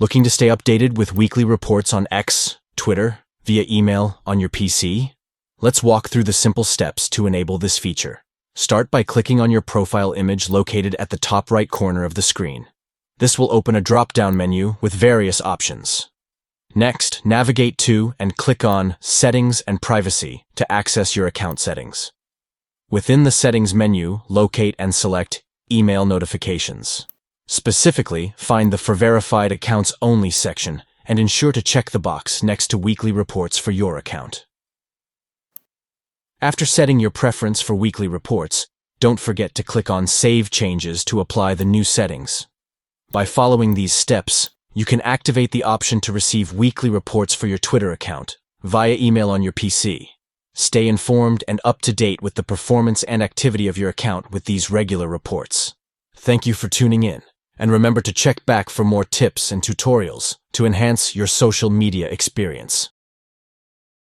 Looking to stay updated with weekly reports on X, Twitter, via email on your PC? Let's walk through the simple steps to enable this feature. Start by clicking on your profile image located at the top right corner of the screen. This will open a drop-down menu with various options. Next, navigate to and click on Settings and Privacy to access your account settings. Within the Settings menu, locate and select Email Notifications. Specifically, find the For Verified Accounts Only section and ensure to check the box next to Weekly Reports for your account. After setting your preference for weekly reports, don't forget to click on Save Changes to apply the new settings. By following these steps, you can activate the option to receive weekly reports for your Twitter account via email on your PC. Stay informed and up to date with the performance and activity of your account with these regular reports. Thank you for tuning in, and remember to check back for more tips and tutorials to enhance your social media experience.